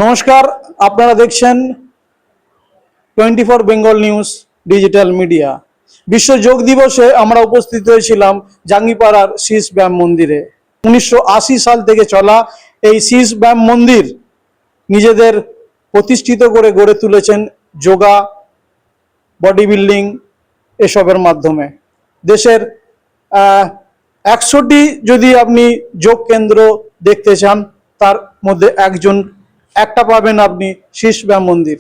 নমস্কার, আপনারা দেখছেন 24 বেঙ্গল নিউজ ডিজিটাল মিডিয়া। বিশ্ব যোগ দিবসে আমরা উপস্থিত হয়েছিলাম জাঙ্গিপাড়ার শীষ ব্যায়াম মন্দিরে। 1980 সাল থেকে চলা এই শীষ ব্যায়াম মন্দির নিজেদের প্রতিষ্ঠিত করে গড়ে তুলেছেন যোগা, বডি বিল্ডিং এসবের মাধ্যমে। দেশের 100টি যদি আপনি যোগ কেন্দ্র দেখতে চান, তার মধ্যে একটা পাবেন আপনি শীষ ব্যায়াম মন্দির।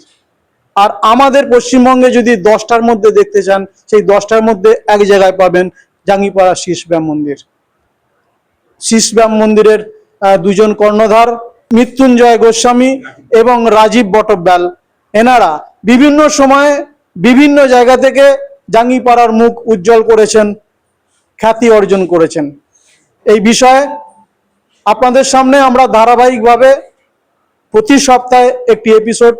আর আমাদের পশ্চিমবঙ্গে যদি 10টার মধ্যে দেখতে চান, সেই 10টার মধ্যে এক জায়গায় পাবেন জাঙ্গিপাড়া শীষ ব্যায়াম মন্দির। শীষ ব্যায়াম মন্দিরের দুজন কর্ণধার মৃত্যুঞ্জয় গোস্বামী এবং রাজীব বটব্যাল, এনারা বিভিন্ন সময়ে বিভিন্ন জায়গা থেকে জাঙ্গিপাড়ার মুখ উজ্জ্বল করেছেন, খ্যাতি অর্জন করেছেন। এই বিষয়ে আপনাদের সামনে আমরা ধারাবাহিকভাবে প্রতি সপ্তাহে একটি এপিসোড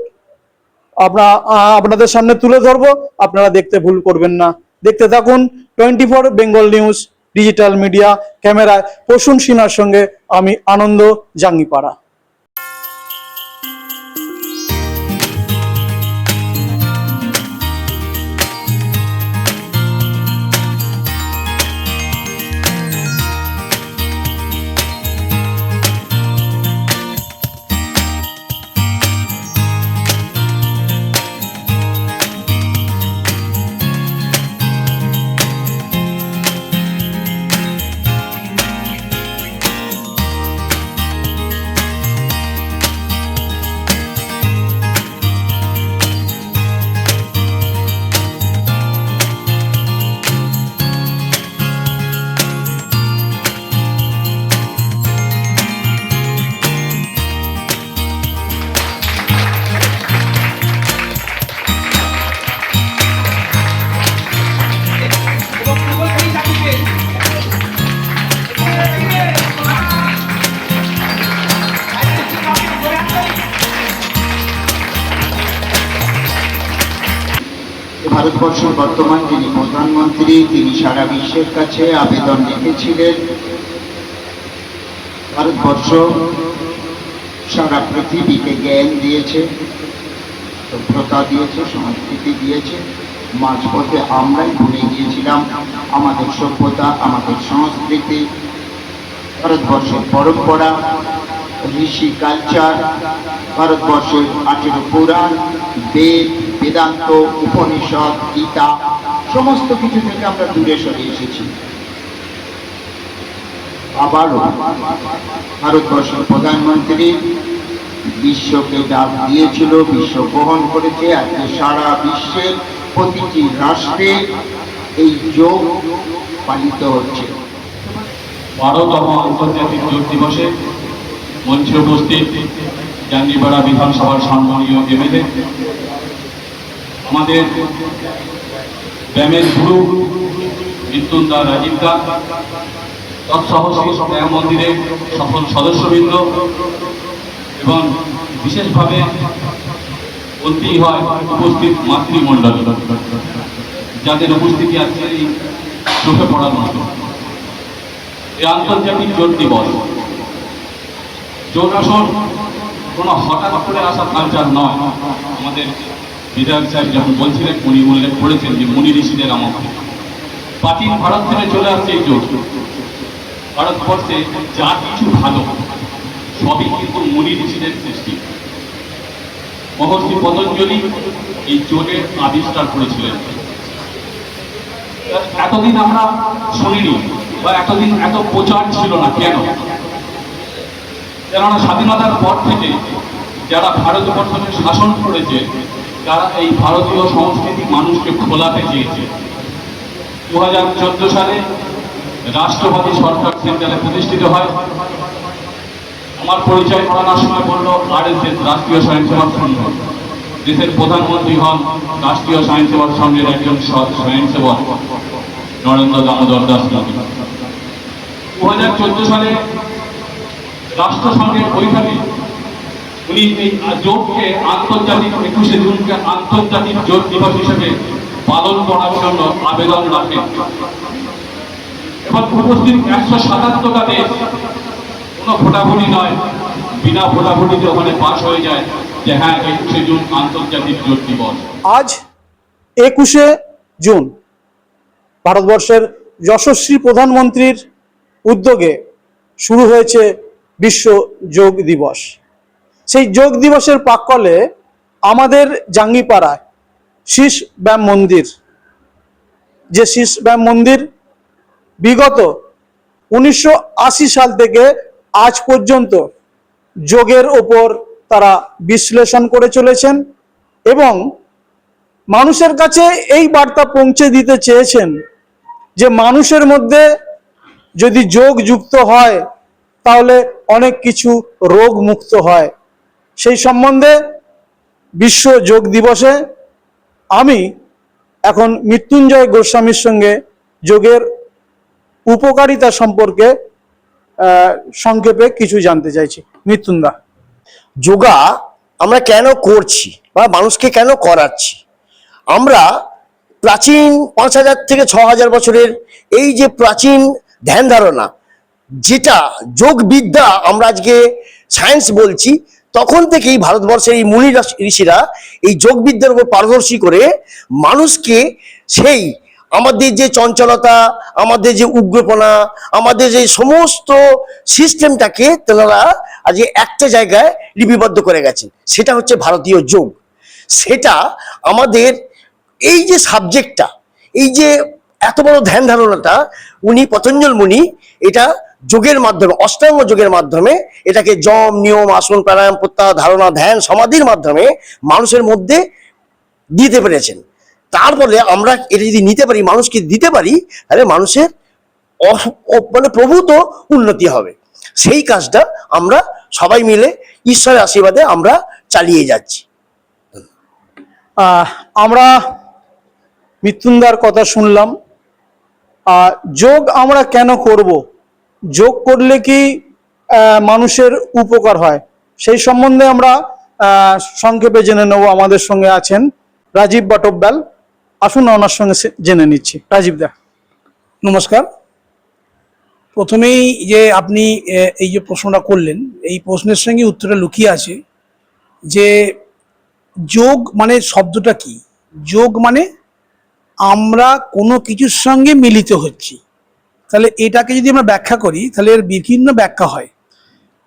আপনাদের সামনে তুলে ধরবো। আপনারা দেখতে ভুল করবেন না। দেখতে থাকুন 24 বেঙ্গল নিউজ ডিজিটাল মিডিয়া। ক্যামেরায় প্রসূন সিনহার সঙ্গে আমি আনন্দ, জাঙ্গিপাড়া। ভারতবর্ষের বর্তমান যিনি প্রধানমন্ত্রী, তিনি সারা বিশ্বের কাছে আবেদন রেখেছিলেন ভারতবর্ষ সারা পৃথিবীকে জ্ঞান দিয়েছে, সভ্যতা দিয়েছে, সংস্কৃতি দিয়েছে। মাঝপথে আমরাই ভুলে গিয়েছিলাম আমাদের সভ্যতা, আমাদের সংস্কৃতি, ভারতবর্ষের পরম্পরা, ঋষি কালচার, ভারতবর্ষের 18 পুরাণ, বেদ, বেদান্ত, উপনিষদ, গীতা, সমস্ত কিছু থেকে আমরা দূরে সরে এসেছি। আবারও ভারতবর্ষের প্রধানমন্ত্রী বিশ্বকে ডাক দিয়েছিল, বিশ্ব গ্রহণ করেছে। আজকে সারা বিশ্বের প্রতিটি রাষ্ট্রে এই যোগ পালিত হচ্ছে। 12তম আন্তর্জাতিক যোগ দিবসে মঞ্চে উপস্থিত জাঙ্গিপাড়া বিধানসভার সম্মানীয় এমএলএ, আমাদের ব্যায়ামের গুরু মৃত্যুঞ্জয় রাজীব দা, তৎসহ ব্যায়াম মন্দিরের সকল সদস্যবৃন্দ এবং বিশেষভাবে বলতেই হয় উপস্থিত মাতৃমণ্ডলী, যাদের উপস্থিতি আজকে এই চোখে পড়ার মতো। এই আন্তর্জাতিক যোগ দিবস, যোগাসন কোনো হঠাৎ করে আসা কালচার নয়। আমাদের বিধায়ক সাহেব যখন বলছিলেন, উনি উল্লেখ করেছেন যে মুনি ঋষিদের আমল থেকে, প্রাচীন ভারত থেকে চলে আসছে এই যোগ। ভারতবর্ষে যা কিছু ভালো সবই কিন্তু মুনি ঋষিদের সৃষ্টি। মহর্ষি পতঞ্জলি এই যোগের আবিষ্কার করেছিলেন। এতদিন আমরা শুনিনি বা এতদিন এত প্রচার ছিল না। কেন? কেননা স্বাধীনতার পর থেকে যারা ভারতবর্ষকে শাসন করেছে, তারা এই ভারতীয় সংস্কৃতি মানুষকে খোলাতে চেয়েছে। 2014 সালে রাষ্ট্রবাদী সরকার সেন্টারে প্রতিষ্ঠিত হয়। আমার পরিচয় করানোর সময় বলল RSS, রাষ্ট্রীয় স্বয়ংসেবক সংঘ। দেশের প্রধানমন্ত্রী হন রাষ্ট্রীয় স্বয়ংসেবক সংঘের একজন স্বয়ংসেবক, নরেন্দ্র দামোদর দাস মোদী। 2014 সালে রাষ্ট্রসংঘের বৈঠকে উনি এই যোগকে আন্তর্জাতিক 21শে জুনকে আন্তর্জাতিক যোগ দিবস হিসেবে পালন করার জন্য আবেদন রাখেন। এবং উপস্থিত 177টা দেশ, কোনো ভোটাভুটি নয়, বিনা ভোটাভুটিতে ওখানে পাশ হয়ে যায় যে হ্যাঁ 21শে জুন আন্তর্জাতিক যোগ দিবস। আজ 21শে জুন ভারতবর্ষের যশস্বী প্রধানমন্ত্রীর উদ্যোগে শুরু হয়েছে বিশ্ব যোগ দিবস। সেই যোগ দিবসের প্রাক্কালে আমাদের জাঙ্গিপাড়ায় শীষ ব্যায়াম মন্দির, যে শীষ ব্যায়াম মন্দির বিগত 1980 সাল থেকে আজ পর্যন্ত যোগের ওপর তারা বিশ্লেষণ করে চলেছেন এবং মানুষের কাছে এই বার্তা পৌঁছে দিতে চেয়েছেন যে মানুষের মধ্যে যদি যোগ যুক্ত হয় তাহলে অনেক কিছু রোগ মুক্ত হয়। সেই সম্বন্ধে বিশ্ব যোগ দিবসে আমি এখন মৃত্যুঞ্জয় গোস্বামীর সঙ্গে যোগের উপকারিতা সম্পর্কে সংক্ষেপে কিছু জানতে চাইছি। মৃত্যুঞ্জা, যোগা আমরা কেন করছি বা মানুষকে কেন করাচ্ছি? আমরা প্রাচীন 5000 থেকে 6000 বছরের এই যে প্রাচীন ধ্যান ধারণা, যেটা যোগ বিদ্যা আমরা আজকে সায়েন্স বলছি, তখন থেকেই ভারতবর্ষের এই মুনি ঋষিরা এই যোগ বিদ্যার উপর পারদর্শী করে মানুষকে সেই আমাদের যে চঞ্চলতা, আমাদের যে উগ্রপনা, আমাদের যে সমস্ত সিস্টেমটাকে তেনারা আজকে একটা জায়গায় লিপিবদ্ধ করে গেছেন। সেটা হচ্ছে ভারতীয় যোগ। সেটা আমাদের এই যে সাবজেক্টটা, এই যে এত বড় ধ্যান ধারণাটা উনি পতঞ্জল মুনি এটা যোগের মাধ্যমে, অষ্টাঙ্গ যোগের মাধ্যমে এটাকে যম, নিয়ম, আসন, প্রাণায়াম, প্রত্যাহার, ধারণা, ধ্যান, সমাধির মাধ্যমে মানুষের মধ্যে দিতে পেরেছেন। তার ফলে আমরা এটা যদি নিতে পারি, মানুষকে দিতে পারি, তাহলে মানুষের মানে প্রভূত উন্নতি হবে। সেই কাজটা আমরা সবাই মিলে ঈশ্বরের আশীর্বাদে আমরা চালিয়ে যাচ্ছি। আমরা মৃত্যুঞ্জার কথা শুনলাম। যোগ আমরা কেন করব, যোগ করলে কি মানুষের উপকার হয়, সেই সম্বন্ধে আমরা সংক্ষেপে জেনে নেব। আমাদের সঙ্গে আছেন রাজীব বটব্যাল, আসুন ওনার সঙ্গে জেনে নিচ্ছি। রাজীব দা, নমস্কার। প্রথমেই যে আপনি এই যে প্রশ্নটা করলেন, এই প্রশ্নের সঙ্গে উত্তরটা লুকিয়ে আছে যে যোগ মানে শব্দটা কি। যোগ মানে আমরা কোনো কিছুর সঙ্গে মিলিত হচ্ছি। তাহলে এটাকে যদি আমরা ব্যাখ্যা করি তাহলে এর বিভিন্ন ব্যাখ্যা হয়।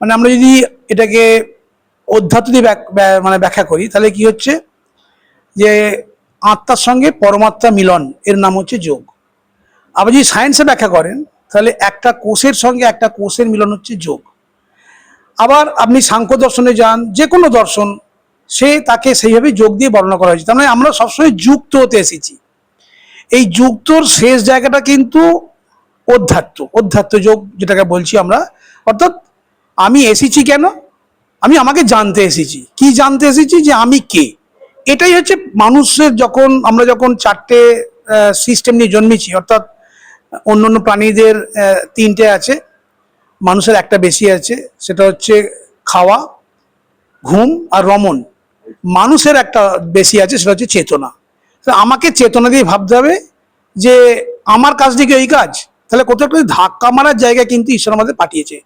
মানে আমরা যদি এটাকে অধ্যাত্ম দিয়ে মানে ব্যাখ্যা করি তাহলে কি হচ্ছে যে আত্মার সঙ্গে পরমাত্মা মিলন, এর নাম হচ্ছে যোগ। আবার যদি সায়েন্সে ব্যাখ্যা করেন তাহলে একটা কোষের সঙ্গে একটা কোষের মিলন হচ্ছে যোগ। আবার আপনি সাংখ্য দর্শনে যান, যে কোনো দর্শন, সে তাকে সেইভাবে যোগ দিয়ে বর্ণনা করা হয়েছে। তার মানে আমরা সবসময় যুক্ত হতে এসেছি। এই যুক্তর শেষ জায়গাটা কিন্তু অধ্যাত্ম যোগ যেটাকে বলছি আমরা। অর্থাৎ আমি এসেছি কেন, আমি আমাকে জানতে এসেছি। কি জানতে এসেছি? যে আমি কে। এটাই হচ্ছে মানুষের, আমরা যখন 4টে সিস্টেম নিয়ে জন্মেছি, অর্থাৎ অন্য প্রাণীদের 3টে আছে, মানুষের একটা বেশি আছে, সেটা হচ্ছে খাওয়া, ঘুম আর রমণ। মানুষের একটা বেশি আছে, সেটা হচ্ছে চেতনা। তো আমাকে চেতনা দিয়ে ভাবতে হবে যে আমার কাজটি কি ওই কাজ। তাহলে কোথাও একটা ধাক্কা মারার জায়গা কিন্তু ঈশ্বর আমাদের পাঠিয়েছে।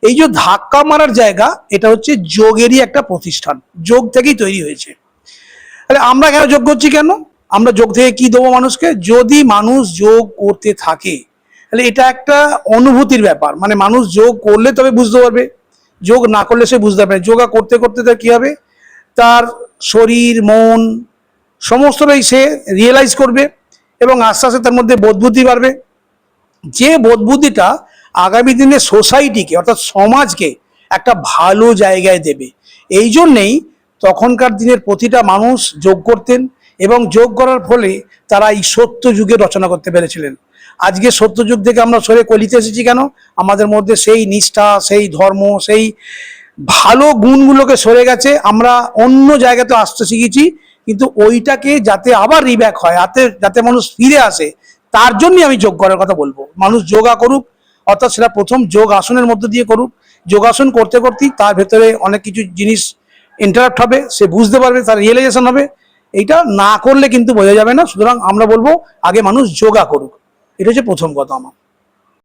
এই যে ধাক্কা মারার জায়গা, এটা হচ্ছে যোগেরই একটা প্রতিষ্ঠান, যোগ থেকেই তৈরি হয়েছে। তাহলে আমরা কেন যোগ করছি? কেন আমরা যোগ থেকে কি দেবো মানুষকে? যদি মানুষ যোগ করতে থাকে তাহলে এটা একটা অনুভূতির ব্যাপার। মানে মানুষ যোগ করলে তবে বুঝতে পারবে, যোগ না করলে সে বুঝতে পারবে। যোগা করতে করতে তার কি হবে, তার শরীর, মন সমস্তটাই সে রিয়েলাইজ করবে এবং আস্তে আস্তে তার মধ্যে বোধবুদ্ধি বাড়বে। যে বোধবুদ্ধিটা আগামী দিনে সোসাইটিকে, অর্থাৎ সমাজকে একটা ভালো জায়গায় দেবে। এই জন্যেই তখনকার দিনের প্রতিটা মানুষ যোগ করতেন এবং যোগ করার ফলে তারা এই সত্য যুগে রচনা করতে পেরেছিলেন। আজকে সত্য যুগ থেকে আমরা সরে কলিতে এসেছি কেন? আমাদের মধ্যে সেই নিষ্ঠা, সেই ধর্ম, সেই ভালো গুণগুলোকে সরে গেছে। আমরা অন্য জায়গাতে আসতে শিখেছি, কিন্তু ওইটাকে যাতে আবার রিব্যাক হয়, যাতে মানুষ ফিরে আসে, তার জন্যই আমি যোগ করার কথা বলবো। মানুষ যোগা করুক, অর্থাৎ সেটা প্রথম যোগ আসনের মধ্য দিয়ে করুক। যোগাসন করতে করতেই তার ভেতরে অনেক কিছু জিনিস ইন্টারাপ্ট হবে, সে বুঝতে পারবে, তার রিয়েলাইজেশন হবে। এইটা না করলে কিন্তু বোঝা যাবে না। সুতরাং আমরা বলবো আগে মানুষ যোগা করুক, এটা হচ্ছে প্রথম কথা আমার।